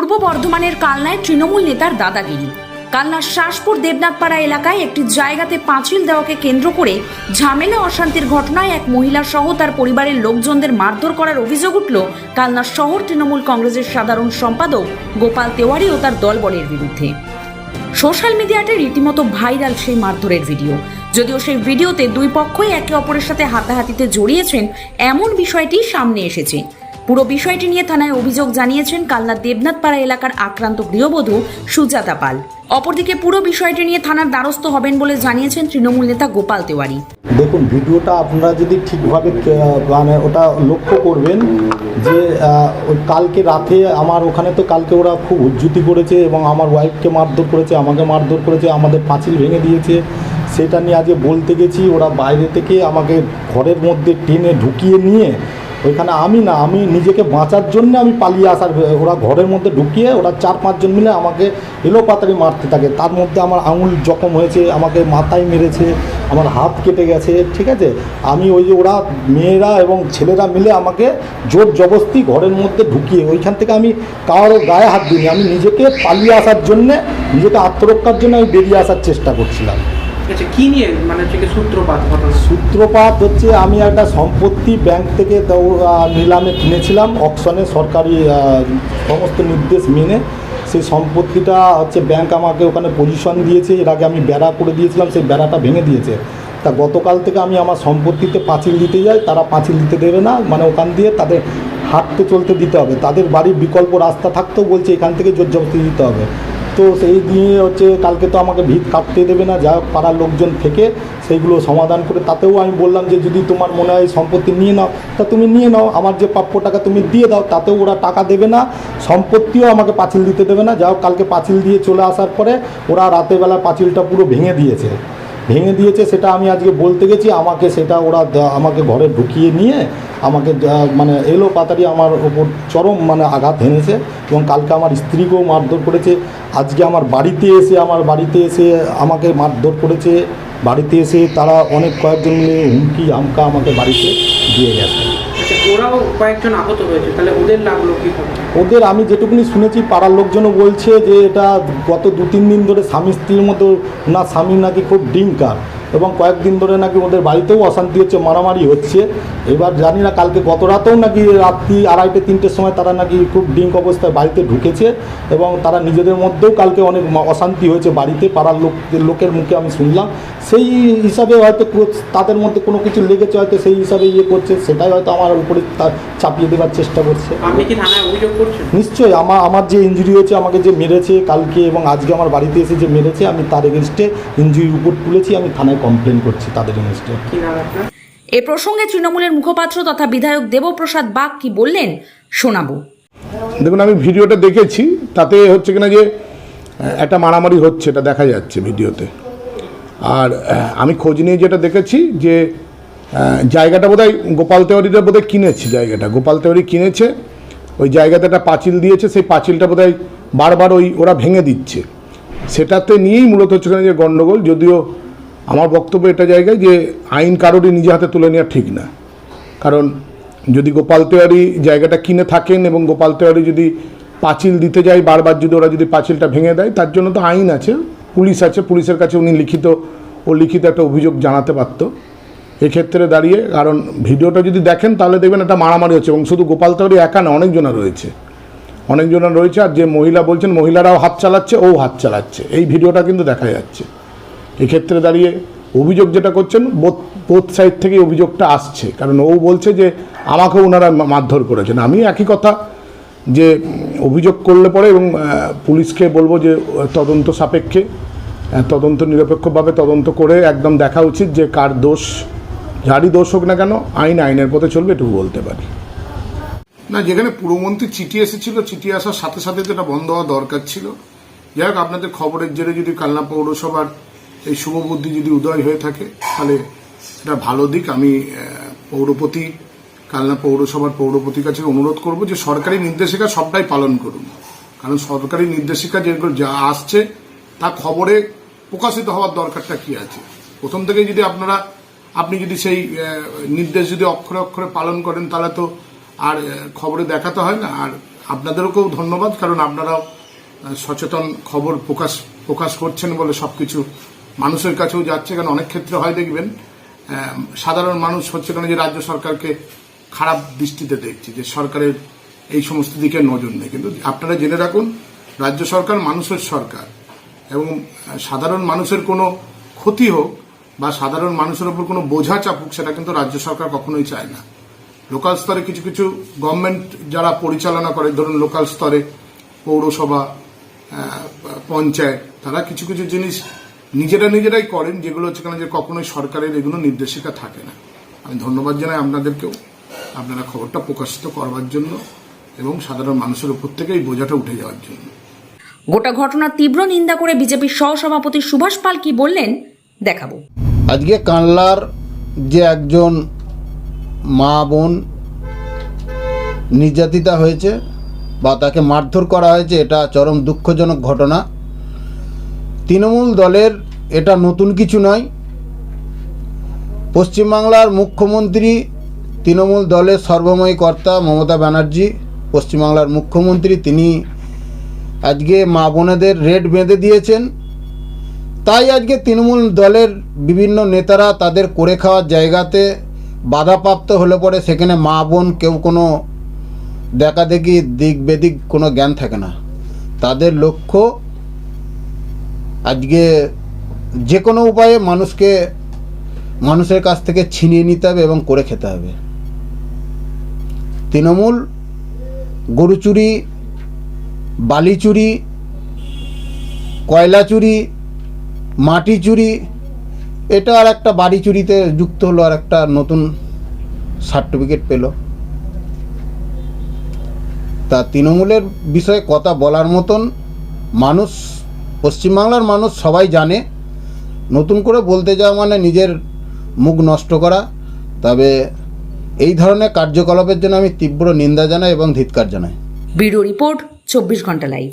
পূর্ব বর্ধমানের কালনায় তৃণমূল নেতার দাদাগিরি। কালনার শাসপুর দেবনাথপাড়া এলাকায় একটি জায়গাতে পাঁচিল দেওয়াকে কেন্দ্র করে ঝামেলা অশান্তির ঘটনায় এক মহিলা সহ তার পরিবারের লোকজনদের মারধর করার অভিযোগ উঠল কালনার শহর তৃণমূল কংগ্রেসের সাধারণ সম্পাদক গোপাল তেওয়ারি ও তার দলবলের বিরুদ্ধে। সোশ্যাল মিডিয়াতে রীতিমতো ভাইরাল সেই মারধরের ভিডিও। যদিও সেই ভিডিওতে দুই পক্ষই একে অপরের সাথে হাতাহাতিতে জড়িয়েছেন এমন বিষয়টি সামনে এসেছে। পুরো বিষয়টি নিয়ে থানায় অভিযোগ জানিয়েছেন কালনার দেবনাথপাড়া এলাকার আক্রান্ত গৃহবধূ সুজাতা পাল। অপরদিকে পুরো বিষয়টি নিয়ে থানার দ্বারস্থ হবেন বলে জানিয়েছেন তৃণমূল নেতা গোপাল তেওয়ারি। দেখুন, ভিডিওটা আপনারা যদি ঠিকভাবে মানে ওটা লক্ষ্য করবেন যে কালকে রাতে আমার ওখানে তো কালকে ওরা খুব উজ্জুতি করেছে এবং আমার ওয়াইফকে মারধর করেছে, আমাকে মারধর করেছে, আমাদের পাঁচিল ভেঙে দিয়েছে। সেটা নিয়ে আজকে বলতে গেছি, ওরা বাইরে থেকে আমাকে ঘরের মধ্যে টেনে ঢুকিয়ে নিয়ে ওইখানে আমি নিজেকে বাঁচার জন্য আমি পালিয়ে আসার, ওরা ঘরের মধ্যে ঢুকিয়ে ওরা 4-5 জন মিলে আমাকে এলোপাতাড়ি মারতে থাকে। তার মধ্যে আমার আঙুল জখম হয়েছে, আমাকে মাথায় মেরেছে, আমার হাত কেটে গেছে। ঠিক আছে, আমি ওই যে ওরা মেয়েরা এবং ছেলেরা মিলে আমাকে জোর জবরদস্তি ঘরের মধ্যে ঢুকিয়ে ওইখান থেকে আমি কারোর গায়ে হাত দিইনি, আমি নিজেকে পালিয়ে আসার জন্যে, নিজেকে আত্মরক্ষার জন্য আমি বেরিয়ে আসার চেষ্টা করছিলাম। আচ্ছা, কি নিয়ে মানে সূত্রপাত হচ্ছে আমি একটা সম্পত্তি ব্যাংক থেকে নিলামে কিনেছিলাম অকশনে, সরকারি সমস্ত নির্দেশ মেনে। সেই সম্পত্তিটা হচ্ছে ব্যাংক আমাকে ওখানে পজিশন দিয়েছে, এর আগে আমি বেড়া করে দিয়েছিলাম, সেই বেড়াটা ভেঙে দিয়েছে। তা গতকাল থেকে আমি আমার সম্পত্তিতে পাঁচিল দিতে যাই, তারা পাঁচিল দিতে দেবে না, মানে ওখান দিয়ে তাদের হাঁটতে চলতে দিতে হবে, তাদের বাড়ির বিকল্প রাস্তা থাকতেও বলছে এখান থেকে জোর জবরদস্তি দিতে হবে। তো সেই দিয়ে হচ্ছে কালকে তো আমাকে ভিত কাটতে দেবে না, যা পাড়ার লোকজন থেকে সেইগুলো সমাধান করে। তাতেও আমি বললাম যে যদি তোমার মনে হয় সম্পত্তি নিয়ে নাও তা তুমি নিয়ে নাও, আমার যে প্রাপ্য টাকা তুমি দিয়ে দাও। তাতেও ওরা টাকা দেবে না, সম্পত্তিও আমাকে পাঁচিল দিতে দেবে না। যাও কালকে পাঁচিল দিয়ে চলে আসার পরে ওরা রাতেরবেলা পাঁচিলটা পুরো ভেঙে দিয়েছে। সেটা আমি আজকে বলতে গেছি, আমাকে সেটা ওরা আমাকে ঘরে ঢুকিয়ে নিয়ে আমাকে মানে এলো পাতারি আমার ওপর চরম মানে আঘাত হেনেছে এবং কালকে আমার স্ত্রীকেও মারধর করেছে। আজকে আমার বাড়িতে এসে আমাকে মারধর করেছে। বাড়িতে এসে তারা অনেক কয়েকজন মিলে হুমকি আমকা আমাকে বাড়িতে দিয়ে গেছে। ওরাও কয়েকজন আহত হয়েছে, তাহলে ওদের লাগলো কি? ওদের আমি যেটুকুনি শুনেছি পাড়ার লোকজনও বলছে যে এটা গত 2-3 দিন ধরে স্বামী স্ত্রীর মতো, না স্বামী নাকি খুব ড্রিঙ্কার এবং কয়েকদিন ধরে নাকি ওদের বাড়িতেও অশান্তি হচ্ছে, মারামারি হচ্ছে। এবার জানি না, কালকে গত রাতেও নাকি রাত্রি 2:30-3টের সময় তারা নাকি খুব ড্রিঙ্ক অবস্থায় বাড়িতে ঢুকেছে এবং তারা নিজেদের মধ্যেও কালকে অনেক অশান্তি হয়েছে বাড়িতে, পাড়ার লোকের মুখে আমি শুনলাম। সেই হিসাবে হয়তো তাদের মধ্যে কোনো কিছু লেগেছে, হয়তো সেই হিসাবে করছে, সেটাই হয়তো আমার উপরে চাপিয়ে দেওয়ার চেষ্টা করছে। আপনি কি থানায় অভিযোগ করছেন? নিশ্চয়ই, আমার যে ইনজুরি হয়েছে, আমাকে যে মেরেছে কালকে এবং আজকে আমার বাড়িতে এসে যে মেরেছে, আমি তার এগেনস্টে ইনজুরি রিপোর্ট তুলেছি, আমি থানায় কমপ্লেন করছি তাদের এগেনস্টে। এ প্রসঙ্গে তৃণমূলের মুখপাত্র তথা বিধায়ক দেবপ্রসাদ বাগ কি বললেন শোনাবো। দেখুন, আমি ভিডিওটা দেখেছি, তাতে হচ্ছে কিনা যে একটা মারামারি হচ্ছে, এটা দেখা যাচ্ছে ভিডিওতে। আর আমি খোঁজ নিয়ে যেটা দেখেছি যে জায়গাটা বোধহয় গোপাল তেওয়ারিরা বোধহয় কিনেছে, জায়গাটা গোপাল তেওয়ারি কিনেছে। ওই জায়গাতে একটা পাঁচিল দিয়েছে, সেই পাঁচিলটা বোধহয় বারবার ওরা ভেঙে দিচ্ছে। সেটাতে নিয়েই মূলত হচ্ছে যে গণ্ডগোল। যদিও আমার বক্তব্য এটা জায়গায় যে আইন কারোরই নিজে হাতে তুলে নেওয়া ঠিক না, কারণ যদি গোপাল তেওয়ারি জায়গাটা কিনে থাকেন এবং গোপাল তেওয়ারি যদি পাঁচিল দিতে যায় বারবার, যদি ওরা যদি পাঁচিলটা ভেঙে দেয়, তার জন্য তো আইন আছে, পুলিশ আছে, পুলিশের কাছে উনি লিখিত একটা অভিযোগ জানাতে পারত। এক্ষেত্রে দাঁড়িয়ে, কারণ ভিডিওটা যদি দেখেন তাহলে দেখবেন একটা মারামারি হচ্ছে এবং শুধু গোপাল তেওয়ারি একা না, অনেকজনা রয়েছে। আর যে মহিলা বলছেন, মহিলারাও হাত চালাচ্ছে, ও হাত চালাচ্ছে, এই ভিডিওটা কিন্তু দেখা যাচ্ছে। এক্ষেত্রে দাঁড়িয়ে অভিযোগ যেটা করছেন, বোথ সাইড থেকে অভিযোগটা আসছে, কারণ ও বলছে যে আমাকেও ওনারা মারধর করেছেন। আমি একই কথা, যে অভিযোগ করলে পরে এবং পুলিশকে বলবো যে তদন্ত সাপেক্ষে, তদন্ত নিরপেক্ষভাবে তদন্ত করে একদম দেখা উচিত যে কার দোষ, যারই দোষ হোক না কেন, আইনের পথে চলবে, এটুকু বলতে পারি। না, যেখানে পুরমন্ত্রী চিঠি এসেছিল, চিঠি আসার সাথে সাথে যেটা বন্ধ হওয়া দরকার ছিল। যাই হোক, আপনাদের খবরের জেরে যদি কালনা পৌরসভার এই শুভবুদ্ধি যদি উদয় হয়ে থাকে, তাহলে এটা ভালো দিক। আমি কালনা পৌরসভার পৌরপতির কাছে অনুরোধ করব যে সরকারি নির্দেশিকা সবটাই পালন করুন, কারণ সরকারি নির্দেশিকা যেগুলো যা আসছে তা খবরে প্রকাশিত হওয়ার দরকারটা কি আছে। প্রথম থেকে যদি আপনি যদি সেই নির্দেশ যদি অক্ষরে অক্ষরে পালন করেন, তাহলে তো আর খবরে দেখাতে হয় না। আর আপনাদেরকেও ধন্যবাদ, কারণ আপনারাও সচেতন খবর প্রকাশ করছেন বলে সবকিছু মানুষের কাছেও যাচ্ছে। কারণ অনেক ক্ষেত্রে হয় দেখবেন সাধারণ মানুষ হচ্ছে কেন যে রাজ্য সরকারকে খারাপ দৃষ্টিতে দেখছে, যে সরকারের এই সমস্ত দিকে নজর নেই। কিন্তু আপনারা জেনে রাখুন, রাজ্য সরকার মানুষের সরকার, এবং সাধারণ মানুষের কোনো ক্ষতি হোক বা সাধারণ মানুষের উপর কোনো বোঝা চাপুক, সেটা কিন্তু রাজ্য সরকার কখনোই চায় না। লোকাল স্তরে কিছু কিছু গভর্নমেন্ট যারা পরিচালনা করে, ধরুন লোকাল স্তরে পৌরসভা, পঞ্চায়েত, তারা কিছু কিছু জিনিস নিজেরাই করেন, যেগুলো হচ্ছে কেন যে কখনোই সরকারের এগুলো নির্দেশিকা থাকে না। আমি ধন্যবাদ জানাই আপনাদেরকেও, আপনারা খবরটা প্রকাশিত করবার জন্য এবং সাধারণ মানুষের উপর থেকে এই বোঝাটা উঠে যাওয়ার জন্য। গোটা ঘটনার তীব্র নিন্দা করে বিজেপির সহসভাপতি সুভাষ পাল কি বললেন দেখাবো। আজকে কানলার যে একজন মা বোন নির্যাতিতা হয়েছে বা তাকে মারধর করা হয়েছে, এটা চরম দুঃখজনক ঘটনা। তৃণমূল দলের এটা নতুন কিছু নয়। পশ্চিমবাংলার মুখ্যমন্ত্রী, তৃণমূল দলের সর্বময়ী কর্তা মমতা ব্যানার্জি, পশ্চিমবাংলার মুখ্যমন্ত্রী, তিনি আজকে মা বোনেদের রেড বেঁধে দিয়েছেন। তাই আজকে তৃণমূল দলের বিভিন্ন নেতারা তাদের করে খাওয়ার জায়গাতে বাধাপ্রাপ্ত হলে পরে সেখানে মা বোন কেউ কোনো দেখাদেখি দিক বেদিক কোনো জ্ঞান থাকে না। তাদের লক্ষ্য আজকে যে কোনো উপায়ে মানুষের কাছ থেকে ছিনিয়ে নিতে হবে এবং করে খেতে হবে। তৃণমূল গরু চুরি, বালি চুরি, কয়লা চুরি, মাটি চুরি, এটা আর একটা বাড়ি চুরিতে যুক্ত হলো, আর একটা নতুন সার্টিফিকেট পেল। তা তৃণমূলের বিষয়ে কথা বলার মতন মানুষ, পশ্চিমবাংলার মানুষ সবাই জানে। নতুন করে বলতে যাওয়া মানে নিজের মুখ নষ্ট করা। তবে এই ধরনের কার্যকলাপের জন্য আমি তীব্র নিন্দা জানাই এবং ধিক্কার জানাই। ব্যুরো রিপোর্ট 24 ঘন্টা লাইভ।